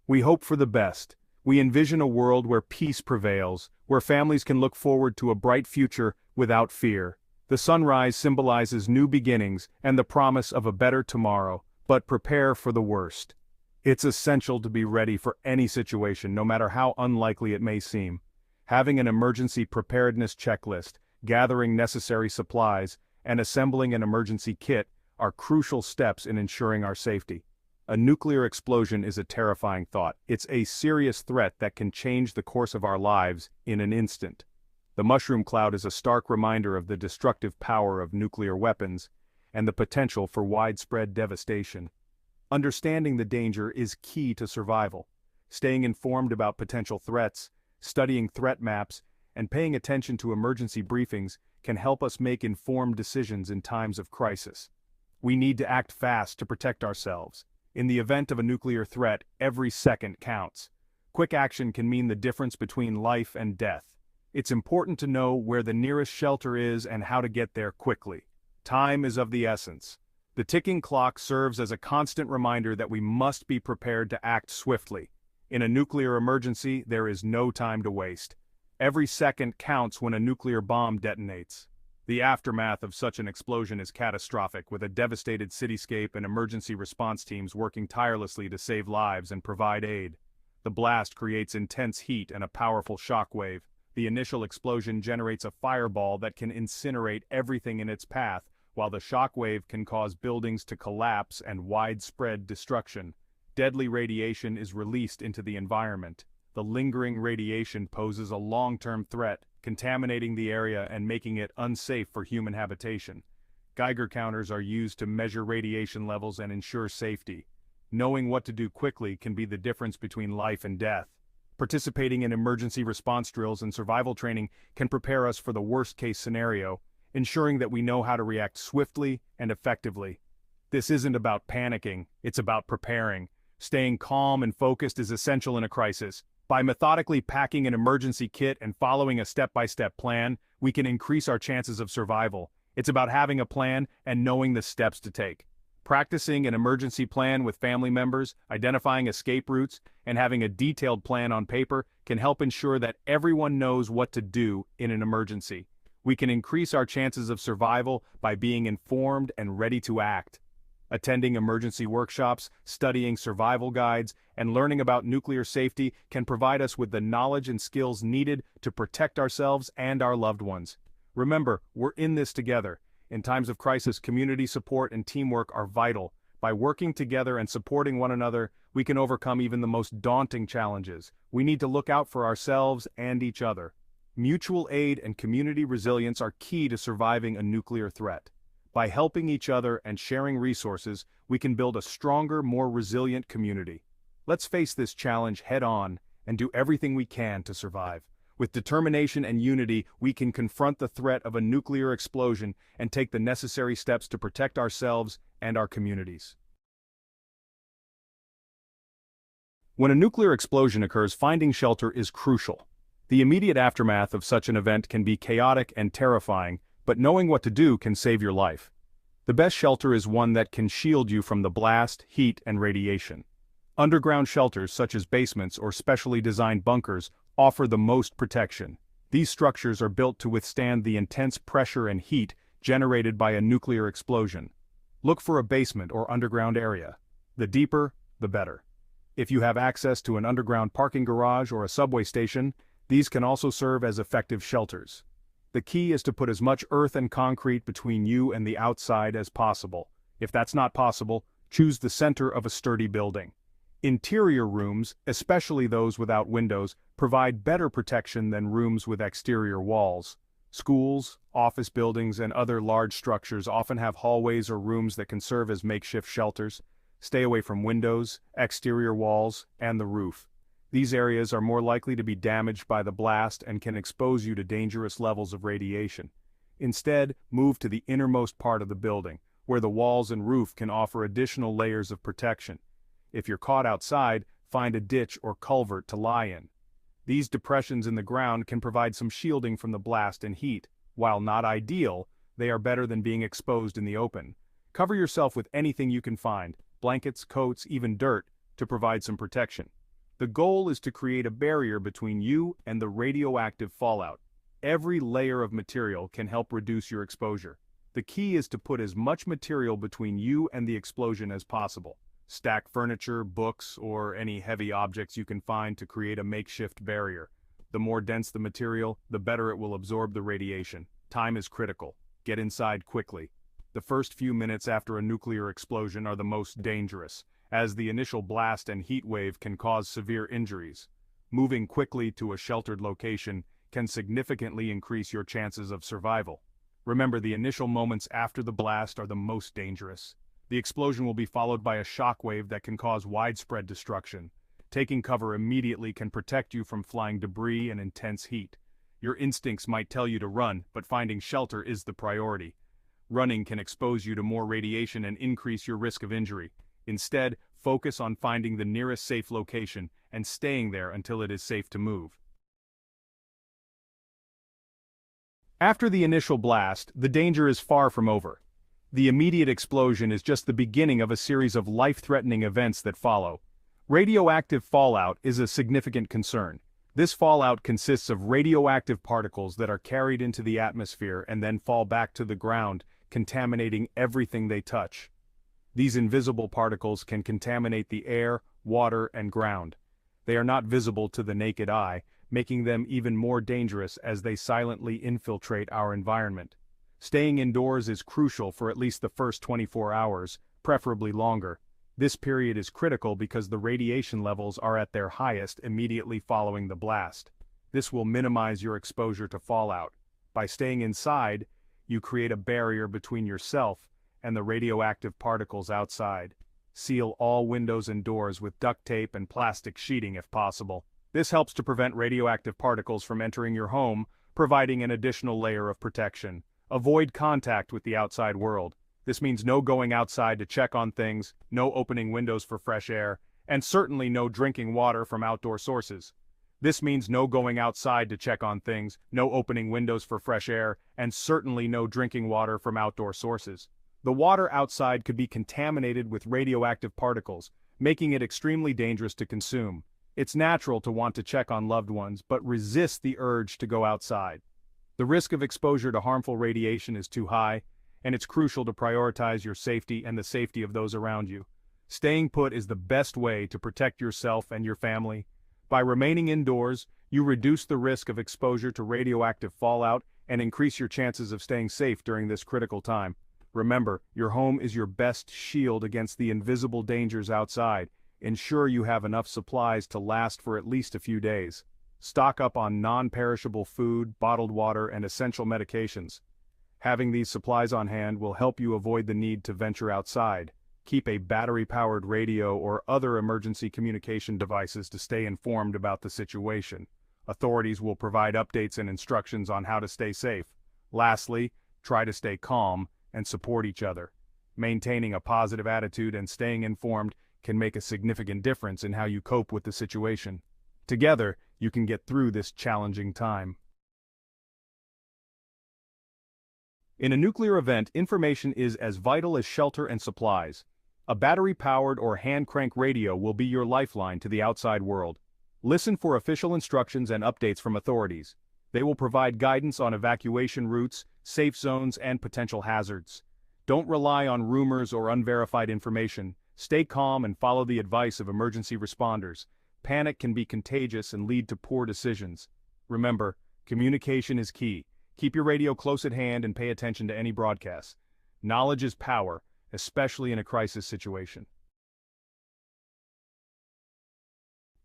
We hope for the best. We envision a world where peace prevails, where families can look forward to a bright future without fear. The sunrise symbolizes new beginnings and the promise of a better tomorrow, but prepare for the worst. It's essential to be ready for any situation, no matter how unlikely it may seem. Having an emergency preparedness checklist, gathering necessary supplies, and assembling an emergency kit are crucial steps in ensuring our safety. A nuclear explosion is a terrifying thought. It's a serious threat that can change the course of our lives in an instant. The mushroom cloud is a stark reminder of the destructive power of nuclear weapons and the potential for widespread devastation. Understanding the danger is key to survival. Staying informed about potential threats, studying threat maps, and paying attention to emergency briefings can help us make informed decisions in times of crisis. We need to act fast to protect ourselves. In the event of a nuclear threat, every second counts. Quick action can mean the difference between life and death. It's important to know where the nearest shelter is and how to get there quickly. Time is of the essence. The ticking clock serves as a constant reminder that we must be prepared to act swiftly. In a nuclear emergency, there is no time to waste. Every second counts when a nuclear bomb detonates. The aftermath of such an explosion is catastrophic, with a devastated cityscape and emergency response teams working tirelessly to save lives and provide aid. The blast creates intense heat and a powerful shockwave. The initial explosion generates a fireball that can incinerate everything in its path, while the shockwave can cause buildings to collapse and widespread destruction. Deadly radiation is released into the environment. The lingering radiation poses a long-term threat, contaminating the area and making it unsafe for human habitation. Geiger counters are used to measure radiation levels and ensure safety. Knowing what to do quickly can be the difference between life and death. Participating in emergency response drills and survival training can prepare us for the worst-case scenario, ensuring that we know how to react swiftly and effectively. This isn't about panicking, it's about preparing. Staying calm and focused is essential in a crisis. By methodically packing an emergency kit and following a step-by-step plan, we can increase our chances of survival. It's about having a plan and knowing the steps to take. Practicing an emergency plan with family members, identifying escape routes, and having a detailed plan on paper can help ensure that everyone knows what to do in an emergency. We can increase our chances of survival by being informed and ready to act. Attending emergency workshops, studying survival guides, and learning about nuclear safety can provide us with the knowledge and skills needed to protect ourselves and our loved ones. Remember, we're in this together. In times of crisis, community support and teamwork are vital. By working together and supporting one another, we can overcome even the most daunting challenges. We need to look out for ourselves and each other. Mutual aid and community resilience are key to surviving a nuclear threat. By helping each other and sharing resources, we can build a stronger, more resilient community. Let's face this challenge head-on and do everything we can to survive. With determination and unity, we can confront the threat of a nuclear explosion and take the necessary steps to protect ourselves and our communities. When a nuclear explosion occurs, finding shelter is crucial. The immediate aftermath of such an event can be chaotic and terrifying, but knowing what to do can save your life. The best shelter is one that can shield you from the blast, heat, and radiation. Underground shelters such as basements or specially designed bunkers offer the most protection. These structures are built to withstand the intense pressure and heat generated by a nuclear explosion. Look for a basement or underground area. The deeper, the better. If you have access to an underground parking garage or a subway station, these can also serve as effective shelters. The key is to put as much earth and concrete between you and the outside as possible. If that's not possible, choose the center of a sturdy building. Interior rooms, especially those without windows, provide better protection than rooms with exterior walls. Schools, office buildings, and other large structures often have hallways or rooms that can serve as makeshift shelters. Stay away from windows, exterior walls, and the roof. These areas are more likely to be damaged by the blast and can expose you to dangerous levels of radiation. Instead, move to the innermost part of the building, where the walls and roof can offer additional layers of protection. If you're caught outside, find a ditch or culvert to lie in. These depressions in the ground can provide some shielding from the blast and heat. While not ideal, they are better than being exposed in the open. Cover yourself with anything you can find, blankets, coats, even dirt, to provide some protection. The goal is to create a barrier between you and the radioactive fallout. Every layer of material can help reduce your exposure. The key is to put as much material between you and the explosion as possible. Stack furniture, books, or any heavy objects you can find to create a makeshift barrier. The more dense the material, the better it will absorb the radiation. Time is critical. Get inside quickly. The first few minutes after a nuclear explosion are the most dangerous, as the initial blast and heat wave can cause severe injuries. Moving quickly to a sheltered location can significantly increase your chances of survival. Remember, the initial moments after the blast are the most dangerous. The explosion will be followed by a shock wave that can cause widespread destruction. Taking cover immediately can protect you from flying debris and intense heat. Your instincts might tell you to run, but finding shelter is the priority. Running can expose you to more radiation and increase your risk of injury. Instead, focus on finding the nearest safe location and staying there until it is safe to move. After the initial blast, the danger is far from over. The immediate explosion is just the beginning of a series of life-threatening events that follow. Radioactive fallout is a significant concern. This fallout consists of radioactive particles that are carried into the atmosphere and then fall back to the ground, contaminating everything they touch. These invisible particles can contaminate the air, water, and ground. They are not visible to the naked eye, making them even more dangerous as they silently infiltrate our environment. Staying indoors is crucial for at least the first 24 hours, preferably longer. This period is critical because the radiation levels are at their highest immediately following the blast. This will minimize your exposure to fallout. By staying inside, you create a barrier between yourself and the radioactive particles outside. Seal all windows and doors with duct tape and plastic sheeting if possible. This helps to prevent radioactive particles from entering your home, providing an additional layer of protection. Avoid contact with the outside world. This means no going outside to check on things, no opening windows for fresh air, and certainly no drinking water from outdoor sources. This means no going outside to check on things, no opening windows for fresh air, and certainly no drinking water from outdoor sources. The water outside could be contaminated with radioactive particles, making it extremely dangerous to consume. It's natural to want to check on loved ones, but resist the urge to go outside. The risk of exposure to harmful radiation is too high, and it's crucial to prioritize your safety and the safety of those around you. Staying put is the best way to protect yourself and your family. By remaining indoors, you reduce the risk of exposure to radioactive fallout and increase your chances of staying safe during this critical time. Remember, your home is your best shield against the invisible dangers outside. Ensure you have enough supplies to last for at least a few days. Stock up on non-perishable food, bottled water, and essential medications. Having these supplies on hand will help you avoid the need to venture outside. Keep a battery-powered radio or other emergency communication devices to stay informed about the situation. Authorities will provide updates and instructions on how to stay safe. Lastly, try to stay calm and support each other. Maintaining a positive attitude and staying informed can make a significant difference in how you cope with the situation. Together, you can get through this challenging time. In a nuclear event, information is as vital as shelter and supplies. A battery-powered or hand-crank radio will be your lifeline to the outside world. Listen for official instructions and updates from authorities. They will provide guidance on evacuation routes, safe zones, and potential hazards. Don't rely on rumors or unverified information. Stay calm and follow the advice of emergency responders. Panic can be contagious and lead to poor decisions. Remember, communication is key. Keep your radio close at hand and pay attention to any broadcasts. Knowledge is power, especially in a crisis situation.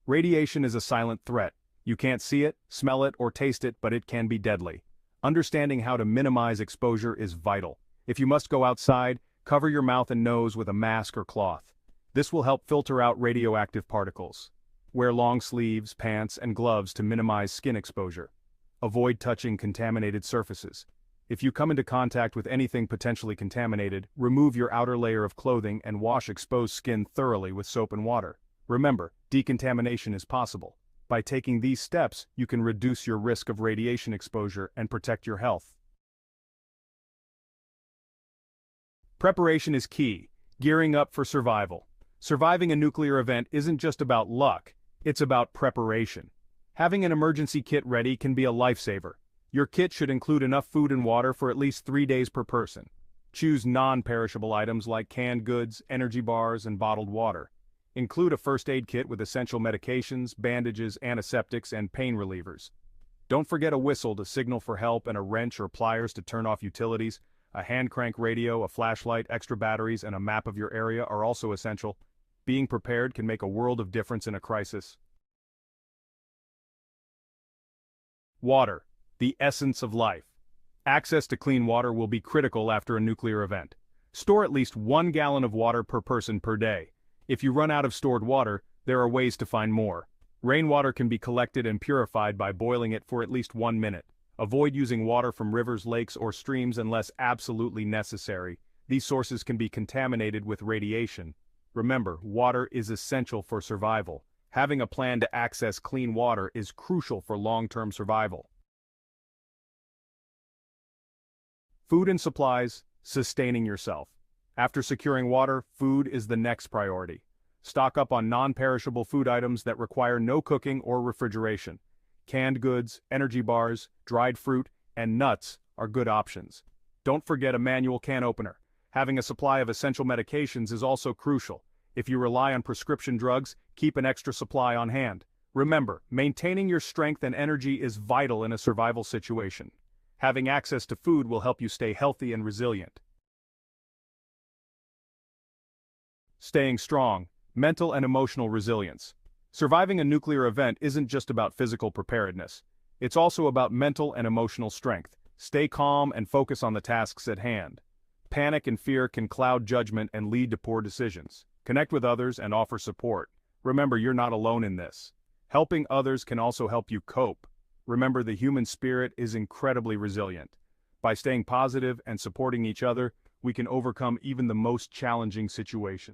Radiation is a silent threat. You can't see it, smell it, or taste it, but it can be deadly. Understanding how to minimize exposure is vital. If you must go outside, cover your mouth and nose with a mask or cloth. This will help filter out radioactive particles. Wear long sleeves, pants, and gloves to minimize skin exposure. Avoid touching contaminated surfaces. If you come into contact with anything potentially contaminated, remove your outer layer of clothing and wash exposed skin thoroughly with soap and water. Remember, decontamination is possible. By taking these steps, you can reduce your risk of radiation exposure and protect your health. Preparation is key. Gearing up for survival. Surviving a nuclear event isn't just about luck, It's about preparation. Having an emergency kit ready can be a lifesaver. Your kit should include enough food and water for at least 3 days per person. Choose non-perishable items like canned goods, energy bars, and bottled water. Include a first aid kit with essential medications, bandages, antiseptics, and pain relievers. Don't forget a whistle to signal for help and a wrench or pliers to turn off utilities. A hand crank radio, a flashlight, extra batteries, and a map of your area are also essential. Being prepared can make a world of difference in a crisis. Water, the essence of life. Access to clean water will be critical after a nuclear event. Store at least 1 gallon of water per person per day. If you run out of stored water, there are ways to find more. Rainwater can be collected and purified by boiling it for at least 1 minute. Avoid using water from rivers, lakes, or streams unless absolutely necessary. These sources can be contaminated with radiation. Remember, water is essential for survival. Having a plan to access clean water is crucial for long-term survival. Food and supplies, sustaining yourself. After securing water, food is the next priority. Stock up on non-perishable food items that require no cooking or refrigeration. Canned goods, energy bars, dried fruit, and nuts are good options. Don't forget a manual can opener. Having a supply of essential medications is also crucial. If you rely on prescription drugs, keep an extra supply on hand. Remember, maintaining your strength and energy is vital in a survival situation. Having access to food will help you stay healthy and resilient. Staying strong, mental and emotional resilience. Surviving a nuclear event isn't just about physical preparedness. It's also about mental and emotional strength. Stay calm and focus on the tasks at hand. Panic and fear can cloud judgment and lead to poor decisions. Connect with others and offer support. Remember, you're not alone in this. Helping others can also help you cope. Remember, the human spirit is incredibly resilient. By staying positive and supporting each other, we can overcome even the most challenging situations.